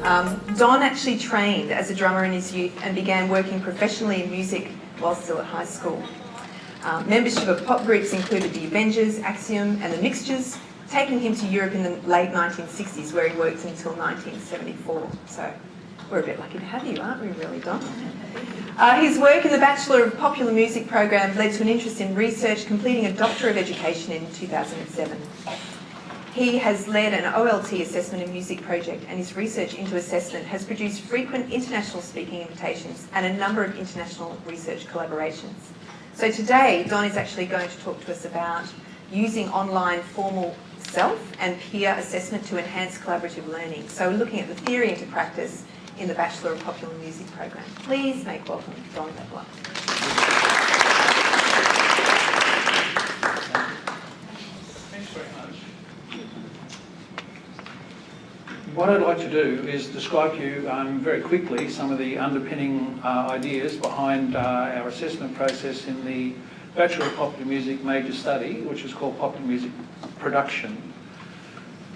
Don actually trained as a drummer in his youth and began working professionally in music while still at high school. Membership of pop groups included the Avengers, Axiom and the Mixtures, taking him to Europe in the late 1960s, where he worked until 1974. So we're a bit lucky to have you, aren't we really, Don? His work in the Bachelor of Popular Music program led to an interest in research, completing a Doctor of Education in 2007. He has led an OLT assessment in music project, and his research into assessment has produced frequent international speaking invitations and a number of international research collaborations. So today, Don is actually going to talk to us about using online formal self and peer assessment to enhance collaborative learning. So we're looking at the theory into practice in the Bachelor of Popular Music program. Please make welcome Don Lebler. Thanks very much. What I'd like to do is describe to you very quickly some of the underpinning ideas behind our assessment process in the Bachelor of Popular Music major study, which is called Popular Music Production.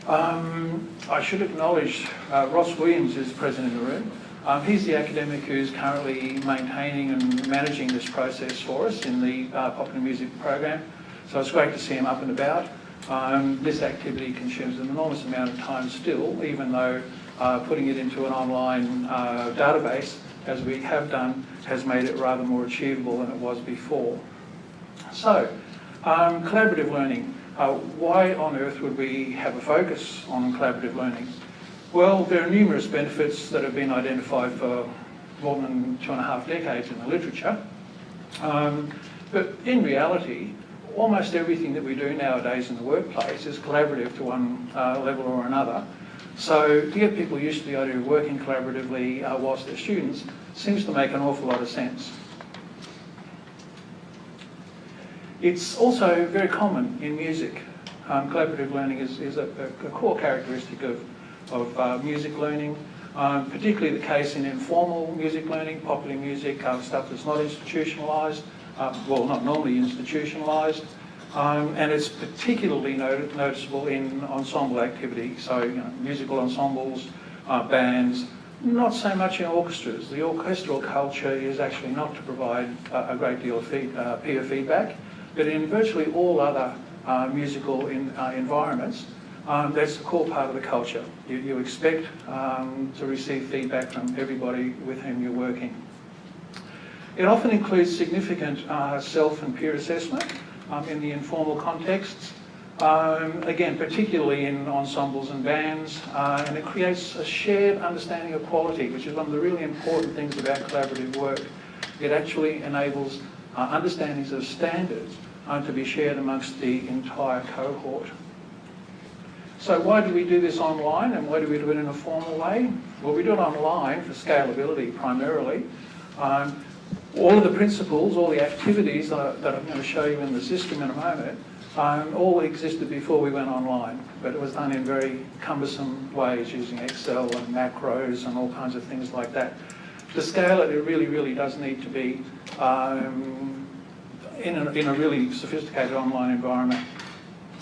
I should acknowledge Ross Williams is present in the room. He's the academic who's currently maintaining and managing this process for us in the Popular Music program. So it's great to see him up and about. This activity consumes an enormous amount of time still, even though putting it into an online database, as we have done, has made it rather more achievable than it was before. So, collaborative learning. Why on earth would we have a focus on collaborative learning? Well, there are numerous benefits that have been identified for more than 2.5 decades in the literature. But in reality, almost everything that we do nowadays in the workplace is collaborative to one level or another. So to get people used to the idea of working collaboratively whilst they're students seems to make an awful lot of sense. It's also very common in music. Collaborative learning is a core characteristic of music learning, particularly the case in informal music learning, popular music, stuff that's not institutionalised, well, not normally institutionalised, and it's particularly noticeable in ensemble activity, so musical ensembles, bands, not so much in orchestras. The orchestral culture is actually not to provide a great deal of peer feedback, but in virtually all other musical environments, that's a core part of the culture. You expect to receive feedback from everybody with whom you're working. It often includes significant self and peer assessment in the informal contexts, again, particularly in ensembles and bands, and it creates a shared understanding of quality, which is one of the really important things about collaborative work. It actually enables understandings of standards to be shared amongst the entire cohort. So why do we do this online, and why do we do it in a formal way? Well, we do it online for scalability primarily. All of the principles, all the activities that I'm going to show you in the system in a moment, all existed before we went online, but it was done in very cumbersome ways using Excel and macros and all kinds of things like that. To scale it, it really does need to be in a really sophisticated online environment.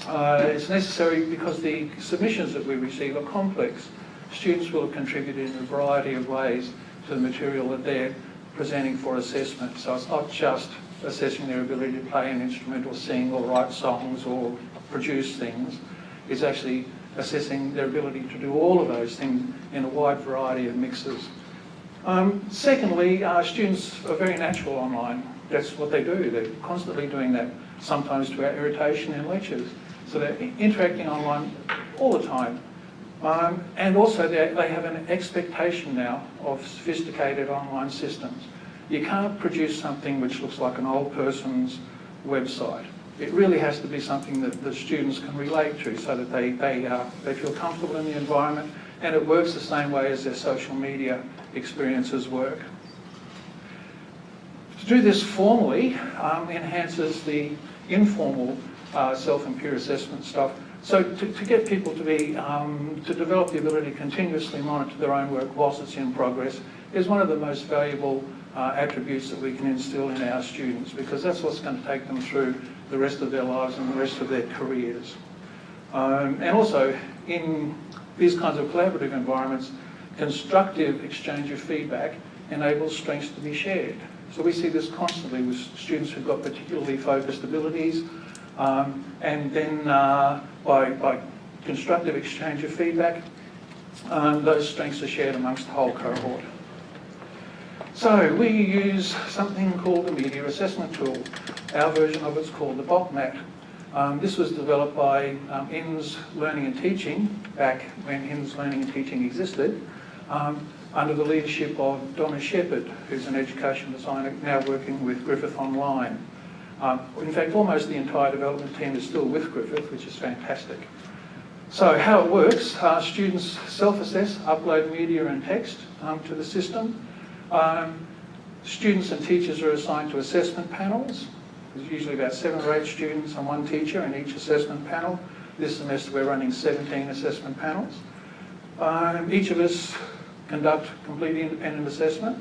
It's necessary because the submissions that we receive are complex. Students will have contributed in a variety of ways to the material that they're presenting for assessment. So it's not just assessing their ability to play an instrument or sing or write songs or produce things. It's actually assessing their ability to do all of those things in a wide variety of mixes. Secondly, students are very natural online. That's what they do. They're constantly doing that, sometimes to our irritation in lectures. So they're interacting online all the time. And also they have an expectation now of sophisticated online systems. You can't produce something which looks like an old person's website. It really has to be something that the students can relate to so that they feel comfortable in the environment, and it works the same way as their social media experiences work. To do this formally enhances the informal self and peer assessment stuff. So to get people to develop the ability to continuously monitor their own work whilst it's in progress is one of the most valuable attributes that we can instill in our students, because that's what's going to take them through the rest of their lives and the rest of their careers. And also, in these kinds of collaborative environments, constructive exchange of feedback enables strengths to be shared. So we see this constantly with students who've got particularly focused abilities, and then by constructive exchange of feedback, those strengths are shared amongst the whole cohort. So we use something called the Media Assessment Tool. Our version of it's called the BOCMAT. This was developed by INS Learning and Teaching, back when INS Learning and Teaching existed, under the leadership of Donna Shepherd, who's an education designer now working with Griffith Online. In fact, almost the entire development team is still with Griffith, which is fantastic. So how it works, students self-assess, upload media and text to the system. Students and teachers are assigned to assessment panels. There's usually about 7 or 8 students and 1 teacher in each assessment panel. This semester we're running 17 assessment panels. Each of us conduct complete independent assessment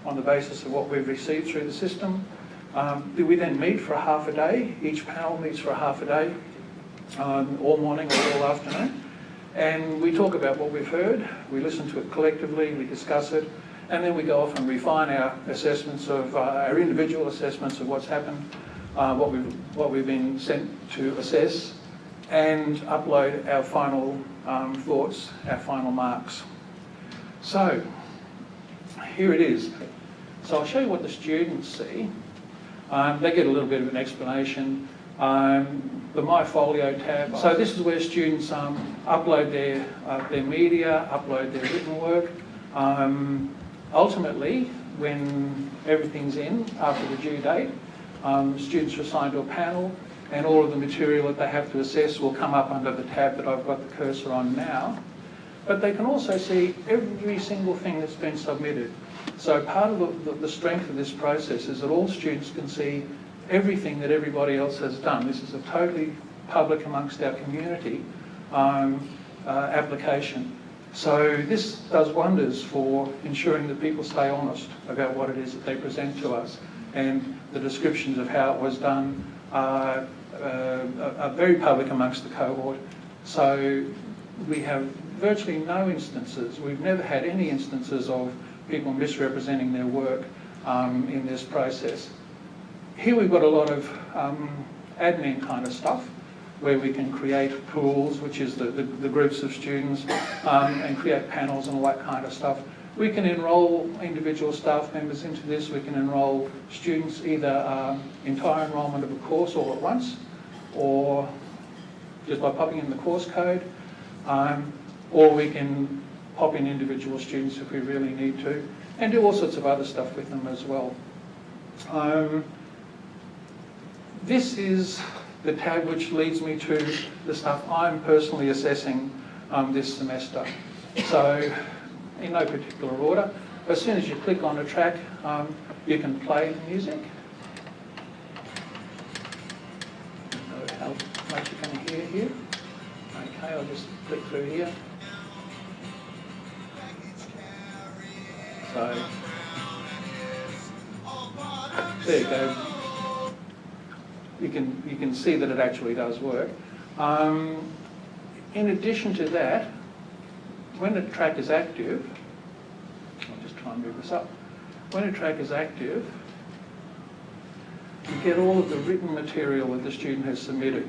on the basis of what we've received through the system. We then meet for a half a day. Each panel meets for a half a day, all morning or all afternoon. And we talk about what we've heard. We listen to it collectively, we discuss it, and then we go off and refine our assessments of our individual assessments of what's happened, what we've been sent to assess, and upload our final thoughts, our final marks. So here it is. So I'll show you what the students see. They get a little bit of an explanation. The My Folio tab. So this is where students upload their media, upload their written work. Ultimately, when everything's in after the due date, students are assigned to a panel, and all of the material that they have to assess will come up under the tab that I've got the cursor on now. But they can also see every single thing that's been submitted. So part of the strength of this process is that all students can see everything that everybody else has done. This is a totally public amongst our community application. So this does wonders for ensuring that people stay honest about what it is that they present to us, and the descriptions of how it was done are very public amongst the cohort. So we have virtually no instances, we've never had any instances of people misrepresenting their work in this process. Here we've got a lot of admin kind of stuff, where we can create pools, which is the groups of students, and create panels and all that kind of stuff. We can enrol individual staff members into this. We can enrol students either entire enrolment of a course all at once, or just by popping in the course code, or we can pop in individual students if we really need to, and do all sorts of other stuff with them as well. This is the tab which leads me to the stuff I'm personally assessing this semester. So, in no particular order, as soon as you click on a track, you can play the music. I don't know how much you can hear here. Okay, I'll just click through here. So, there you go. You can see that it actually does work. In addition to that, when a track is active, I'll just try and move this up. When a track is active, you get all of the written material that the student has submitted.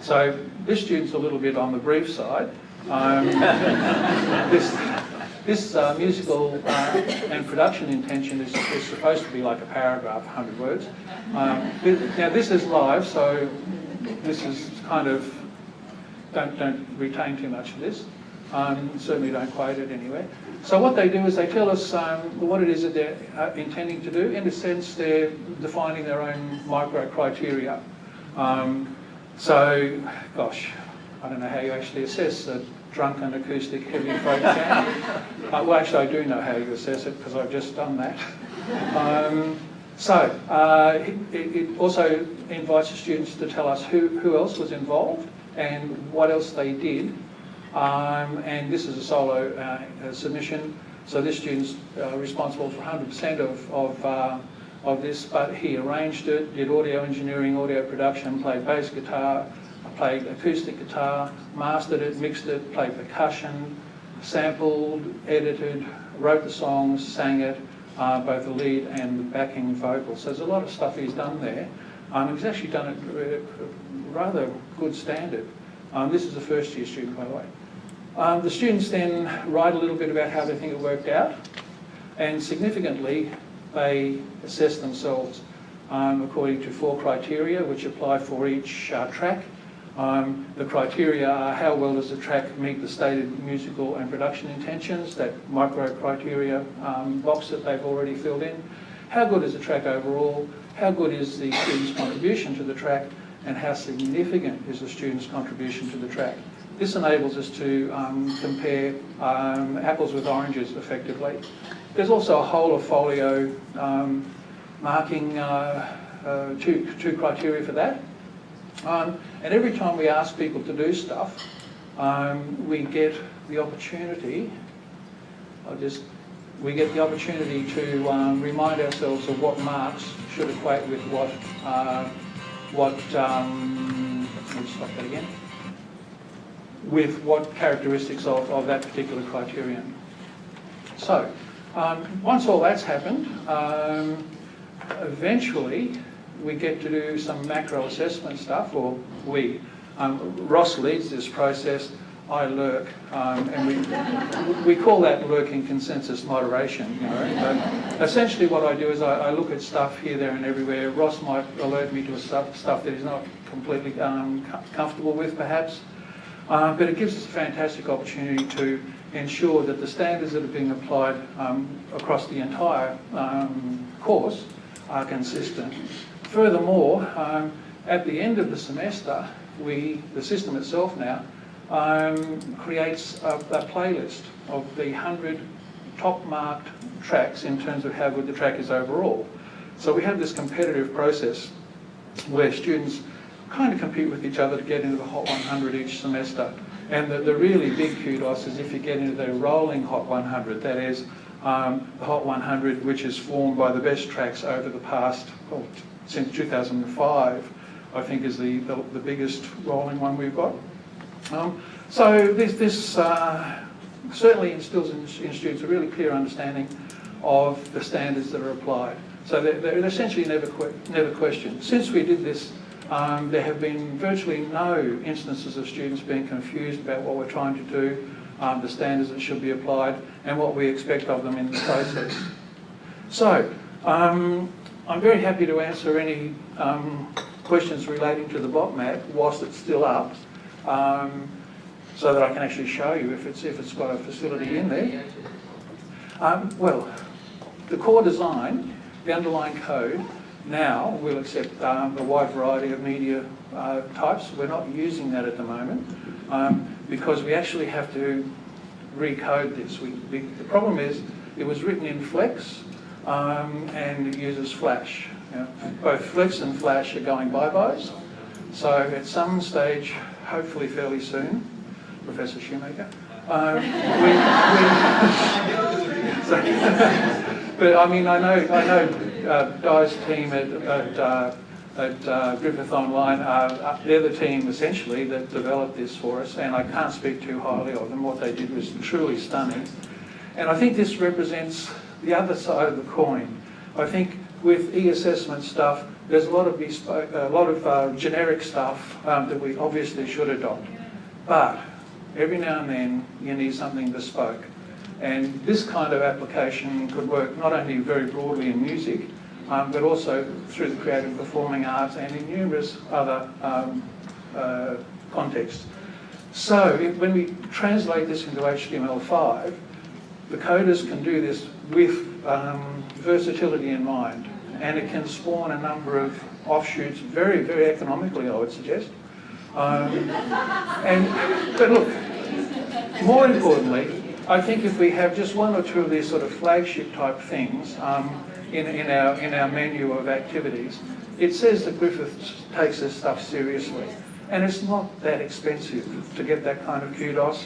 So this student's a little bit on the brief side. This musical and production intention is supposed to be like a paragraph, 100 words. Now this is live, so this is kind of, don't retain too much of this. Certainly don't quote it anywhere. So what they do is they tell us what it is that they're intending to do. In a sense, they're defining their own micro criteria. So, gosh, I don't know how you actually assess a drunken acoustic heavy folk band. Well, actually, I do know how you assess it because I've just done that. It also invites the students to tell us who else was involved and what else they did. And this is a solo submission, so this student's responsible for 100% of this, but he arranged it, did audio engineering, audio production, played bass guitar, played acoustic guitar, mastered it, mixed it, played percussion, sampled, edited, wrote the songs, sang it, both the lead and the backing vocals. So there's a lot of stuff he's done there. He's actually done it at a rather good standard. This is a first year student, by the way. The students then write a little bit about how they think it worked out, and significantly they assess themselves according to 4 criteria which apply for each track. The criteria are how well does the track meet the stated musical and production intentions, that micro criteria box that they've already filled in. How good is the track overall? How good is the student's contribution to the track? And how significant is the student's contribution to the track? This enables us to compare apples with oranges effectively. There's also a whole of folio marking 2 criteria for that. And every time we ask people to do stuff, we get the opportunity, to remind ourselves of what marks should equate with with what characteristics of that particular criterion. So, once all that's happened, eventually we get to do some macro assessment stuff, or Ross leads this process, I lurk, and we call that lurking consensus moderation, you know. But essentially what I do is I look at stuff here, there and everywhere. Ross might alert me to stuff that he's not completely comfortable with perhaps, but it gives us a fantastic opportunity to ensure that the standards that are being applied across the entire course are consistent. Furthermore, at the end of the semester, the system itself now creates a playlist of the 100 top marked tracks in terms of how good the track is overall. So we have this competitive process where students kind of compete with each other to get into the Hot 100 each semester. And the really big kudos is if you get into the rolling Hot 100, that is the Hot 100 which is formed by the best tracks over the past, since 2005, I think is the biggest rolling one we've got. So this certainly instills in students a really clear understanding of the standards that are applied. So they're essentially never questioned. Since we did this, there have been virtually no instances of students being confused about what we're trying to do, the standards that should be applied, and what we expect of them in the process. So, I'm very happy to answer any questions relating to the bot map whilst it's still up, so that I can actually show you if it's got a facility in there. Well, the core design, the underlying code, now will accept a wide variety of media types. We're not using that at the moment because we actually have to recode this. The problem is it was written in Flex and it uses Flash. You know, both Flex and Flash are going bye-byes. So at some stage, hopefully fairly soon, Professor Shoemaker, but I mean, I know Di's team at Griffith Online, they're the team essentially that developed this for us, and I can't speak too highly of them. What they did was truly stunning. And I think this represents the other side of the coin. I think with e-assessment stuff, there's a lot of generic stuff that we obviously should adopt. But every now and then you need something bespoke. And this kind of application could work not only very broadly in music, but also through the creative performing arts and in numerous other contexts. So when we translate this into HTML5, the coders can do this with versatility in mind, and it can spawn a number of offshoots very, very economically, I would suggest. But look, more importantly, I think if we have just one or two of these sort of flagship type things in our menu of activities, it says that Griffith takes this stuff seriously. And it's not that expensive to get that kind of kudos.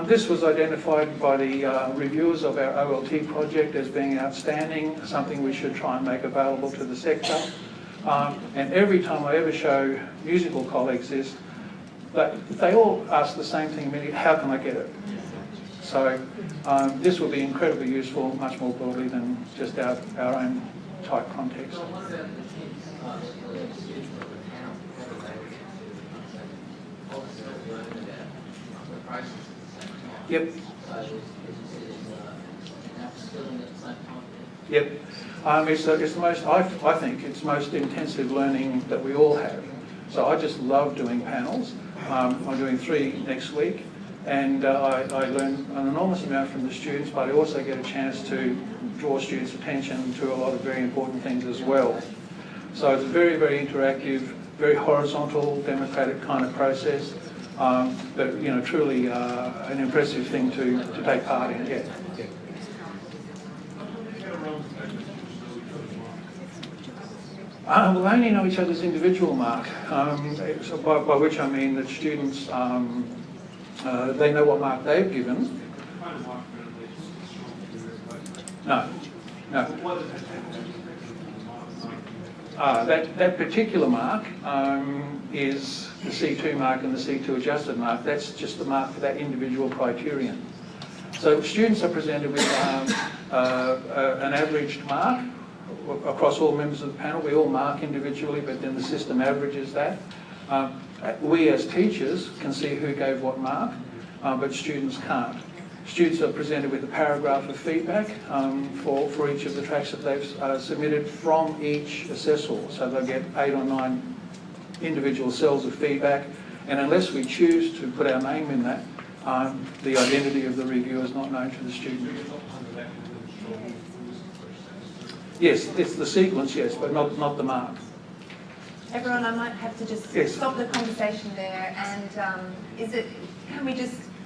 This was identified by the reviewers of our OLT project as being outstanding, something we should try and make available to the sector. And every time I ever show musical colleagues this, they all ask the same thing, how can I get it? So this will be incredibly useful, much more broadly than just our own type context. Yep. Yep. It's the most, I think, it's most intensive learning that we all have. So I just love doing panels. I'm doing 3 next week, and I learn an enormous amount from the students, but I also get a chance to draw students' attention to a lot of very important things as well. So it's a very, very interactive, very horizontal, democratic kind of process, but truly an impressive thing to take part in. Yeah. Well, they only know each other's individual mark, by which I mean that students, they know what mark they've given. No. That particular mark is the C2 mark and the C2 adjusted mark. That's just the mark for that individual criterion. So students are presented with an averaged mark across all members of the panel. We all mark individually, but then the system averages that. We as teachers can see who gave what mark, but students can't. Students are presented with a paragraph of feedback for each of the tracks that they've submitted from each assessor. So they'll get 8 or 9 individual cells of feedback, and unless we choose to put our name in that, the identity of the reviewer is not known to the student. Yes, it's the sequence, yes, but not the mark. Everyone, I might have to just stop the conversation there, and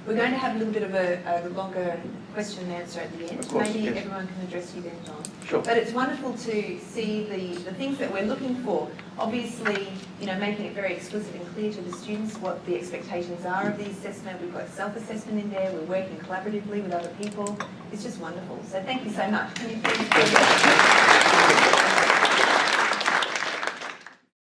we're going to have a little bit of a longer question and answer at the end. Of course, Maybe yes. everyone can address you then, John. Sure. But it's wonderful to see the things that we're looking for. Obviously, making it very explicit and clear to the students what the expectations are of the assessment. We've got self-assessment in there. We're working collaboratively with other people. It's just wonderful. So thank you so much. Can you please